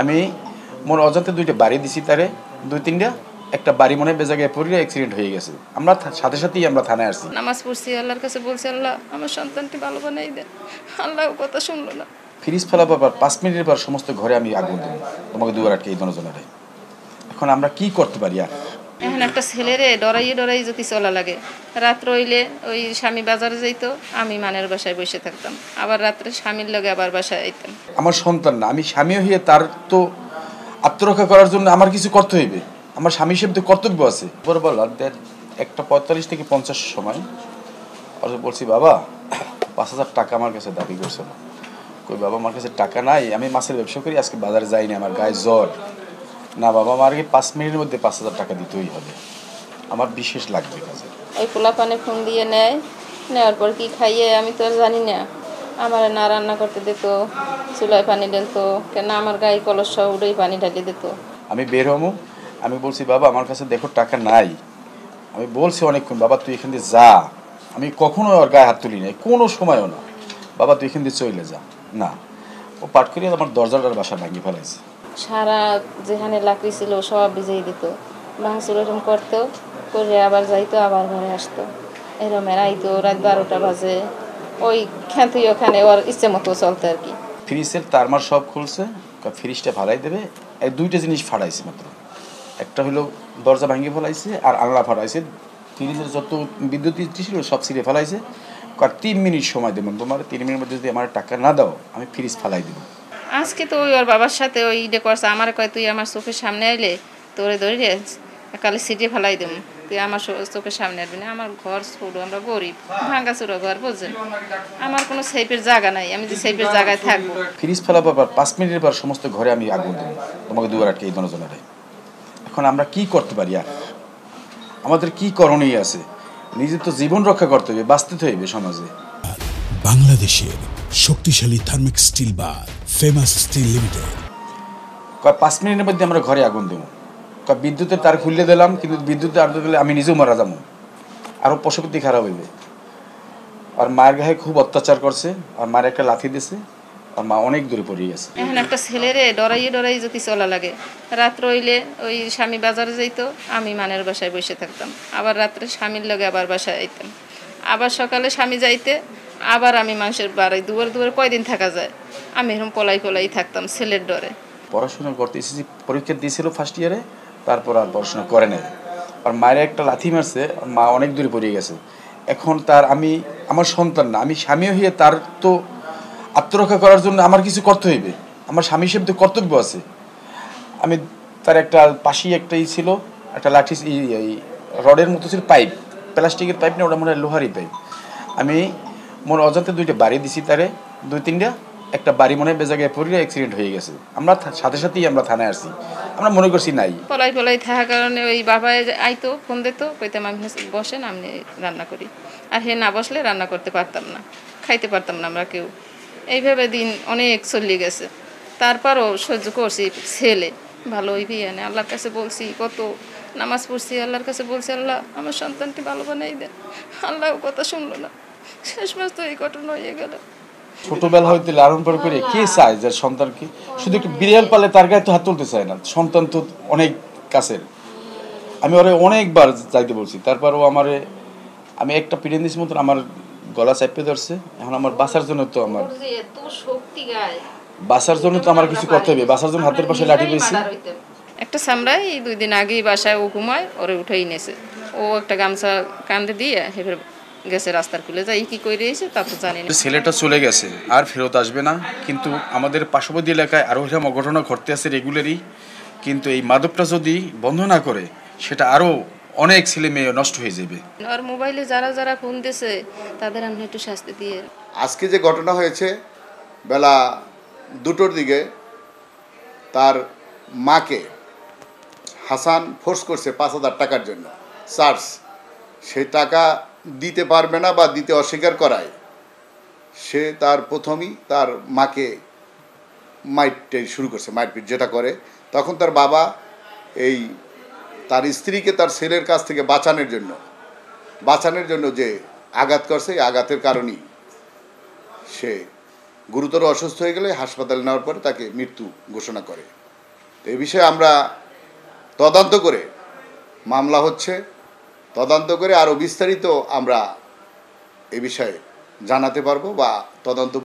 আমি মোর অজান্তে দুইটা বাড়ি দিছি তারে, দুই তিনটা একটা বাড়ি মনে হয় বেজাগায় পড়ে অ্যাক্সিডেন্ট হয়ে গেছে। আমরা সাথে সাথেই আমরা থানায় আসছি। নামাজ পড়ছি, আল্লাহর কাছে বলছি, আল্লাহ আমার সন্তানটি ভালো বানাই দেন। আল্লাহ কথা শুনলো না। ফ্রিজ ফেলাবার পর 5 মিনিটের পর সমস্ত ঘরে আমি আগুন দেবো, তোমাকে দুয়ার আটকে এই জনজনারে। এখন আমরা কি করতে পারি আর? এখন একটা ছেলেরে ডরাই যদি চলা লাগে, রাত্র হইলে ওই স্বামী বাজারে যাইতো, আমি মানের বাসায় বসে থাকতাম, আবার রাত্রে স্বামীর লগে আবার বাসায় আইতাম। আমার সন্তান না, আমি স্বামী হয়ে তার তো আত্মরক্ষা করার জন্য আমার কিছু করতে হইবে। আমার স্বামী হিসেবে তো কর্তব্য আছে। পরে বললাম 1:45 থেকে 50 সময় বলছি, বাবা 5,000 টাকা আমার কাছে দাবি করছে না। কই বাবা, আমার কাছে টাকা নাই, আমি মাছের ব্যবসা করি, আজকে বাজারে যাইনি, আমার গায়ে জ্বর। না বাবা, আমার 5 মিনিটের মধ্যে 5,000 টাকা দিতেই হবে, আমার বিশেষ লাগবে কাজে। ওই পোলা পানে ফোন দিয়ে নেওয়ার পর কি খাইয়ে আমি তো আর জানি না। আমার না রান্না করতে দিত, চুলায় পানি ঢালতো, কেন আমার গায়ে কলস সহ উঠেই পানি ঢালিয়ে দিত। আমি বের হবো, আমি বলছি বাবা আমার কাছে দেখো টাকা নাই। আমি বলছি অনেকক্ষণ, বাবা তুই এখান দিয়ে যা। আমি কখনো ওর গায়ে হাত তুলি নাই, কোনো সময়ও না। বাবা তুই এখান দিয়ে চলে যা। না, ও পাট করিয়ে আমার দরজাটার বাসা ভাঙিয়ে ফেলাইছে। সারা যেখানে লাকড়ি ছিল সব ভিজিয়ে দিত, ভাঙচুর এরকম করতো, করে আবার যাইতো, আবার ঘরে আসতো। এরকম আইতো রাত 12টা বাজে, ওই খ্যাতি ওখানে ওর ইচ্ছে মতো চলতো আর কি। ফ্রিজের তারমার সব খুলছে, ফ্রিজটা ফালাই দেবে। এই দুইটা জিনিস ফাড়াইছে মাত্র, একটা হলো দরজা ভাঙিয়ে ফেলাইছে আর আংলা ফাড়াইছে। ফ্রিজের যত বিদ্যুৎ ছিল সব ছিঁড়ে ফেলাইছে। 3 মিনিট সময় দেবেন তোমার, 3 মিনিটের মধ্যে যদি আমার টাকা না দাও আমি ফ্রিজ ফালাই দেবো। আজকে তো ওই ওর বাবার সাথে ওই ইডে করছে, আমার কয় তুই আমার চোখের সামনে আইলে তোরে ধরে কালে সিটে ফেলাই দেবো, তুই আমার চোখের সামনে আসবি না। আমার ঘর ছোটো, আমরা গরিব, ভাঙ্গা চুরো ঘর, বোঝেন, আমার কোনো সেফের জায়গা নাই, আমি যে সেফের জায়গায় থাকবো। ফ্রিজ ফেলাবার পর 5 মিনিটের পর সমস্ত ঘরে আমি আগুন দেবো, তোমাকে দুয়ার আটকে এই জনজনারে। এখন আমরা কি করতে পারি আর? আমাদের কি করণীয় আছে? নিজের তো জীবন রক্ষা করতে হবে, বাঁচতে হইবে সমাজে। বাংলাদেশের শক্তিশালী থার্মিক স্টিল বার ফেমাস স্টিল লিমিটেড। 5 মিনিটের মধ্যে আমরা ঘরে আগুন দেবো। বিদ্যুতের তার খুললে দিলাম, কিন্তু বিদ্যুতের আগুন দিলে আমি নিজেও মারা যাবো, আরও পশুপতি খারাপ হইবে। আর মায়ের গায়ে খুব অত্যাচার করছে, আর মায়ের একটা লাথি দিয়েছে, আর মা অনেক দূরে পড়ে গেছে। এখন একটা ছেলেরে ডরাই যদি চলা লাগে, রাত্র হইলে ওই স্বামী বাজারে যাইতো, আমি মানের বাসায় বসে থাকতাম, আবার রাত্রে স্বামীর লগে আবার বাসায় আইতাম, আবার সকালে স্বামী যাইতে, আবার আমি মানুষের বাড়ি দুয়ারে কয়দিন থাকা যায়, আমি এরকম পলাই থাকতাম ছেলের ডরে। পড়াশোনা করতে এসেছি, পরীক্ষা দিয়েছিল ফার্স্ট ইয়ারে, তারপর আর পড়াশোনা করে নাই। আর মায়ের একটা লাথি মারছে, মা অনেক দূরে পড়ে গেছে। এখন তার আমি আমার সন্তান না, আমি স্বামী হয়ে তার তো আত্মরক্ষা করার জন্য আমার কিছু করতে হইবে। আমার স্বামী হিসেবে তো কর্তব্য আছে। আমি তার একটা পাশেই একটাই ছিল, একটা লাঠি, এই রডের মতো ছিল, পাইপ, প্লাস্টিকের পাইপ না, ওটা মনে হয় লোহারই পাইপ। আমি মোর অজান্তে দুইটা বাড়ি দিছি তারে, দুই তিনটা একটা বাড়ি মনে হয় বেজাগায় পড়ে অ্যাক্সিডেন্ট হয়ে গেছে। আমরা সাথে সাথেই আমরা থানায় আসছি, আমরা মনে করছি নাই। পলাই থাকার কারণে ওই বাবায় আইতো, ফোন দিত, কইতাম আমি বসেন আমি রান্না করি, আর হে না বসলে রান্না করতে পারতাম না, খাইতে পারতাম না আমরা কেউ। এইভাবে দিন অনেক চলে গেছে, তারপরও সহ্য করছি। ছেলে ভালো হইবি এনে আল্লাহর কাছে বলছি, কত নামাজ পড়ছি, আল্লাহর কাছে বলছি, আল্লাহ আমার সন্তানটি ভালো বানাই দেন। আল্লাহ কথা শুনলো না, শেষ মাস তো এই ঘটনা হয়ে গেল। ছোটবেলা হইতে লালন পালন করে কে চায় যে সন্তানকে, শুধু একটু বিড়াল পালে তার গায়ে তো হাত তুলতে চায় না, সন্তান তো অনেক কাছের। আমি ওরে অনেকবার যাইতে বলছি, তারপরও আমি একটা পিড়ে দিয়েছি মতন আমার গলা চাপে ধরছে। এখন আমার বাঁচার জন্য তো আমার কিছু করতে হবে, বাঁচার জন্য হাতের পাশে লাঠি পেয়েছি। একটা সামরাই 2 দিন আগেই বাসায় ও ঘুমায়, ওরে উঠেই নেছে, ও একটা গামছা কান্দে দিয়ে হেফের গেছে রাস্তার খুলে, যাই কি করে এসে তা তো জানি না। ছেলেটা চলে গেছে, আর ফেরত আসবে না। কিন্তু আমাদের পার্শ্ববর্তী এলাকায় আরও এরকম অঘটনা ঘটতে আছে রেগুলারই। কিন্তু এই মাদকটা যদি বন্ধ না করে, সেটা আরও অনেক ছেলে মেয়ে নষ্ট হয়ে যাবে। আর মোবাইলে যারা ফোন দিয়েছে তাদের আমি একটু শাস্তি দিয়ে। আজকে যে ঘটনা হয়েছে বেলা 2টোর দিকে, তার মাকে হাসান ফোর্স করছে 5,000 টাকার জন্য চার্জ। সেই টাকা দিতে পারবে না বা দিতে অস্বীকার করায় সে তার প্রথমেই তার মাকে মাইটে শুরু করছে, মাইটপিট যেটা করে। তখন তার বাবা এই তার স্ত্রীকে তার ছেলের কাছ থেকে বাঁচানোর জন্য যে আঘাত করছে, এই আঘাতের কারণেই সে গুরুতর অসুস্থ হয়ে গেলে হাসপাতালে নেওয়ার পরে তাকে মৃত্যু ঘোষণা করে। তো এই বিষয়ে আমরা তদন্ত করে, মামলা হচ্ছে, তদন্ত করে আরও বিস্তারিত আমরা এ বিষয়ে জানাতে পারবো বা তদন্ত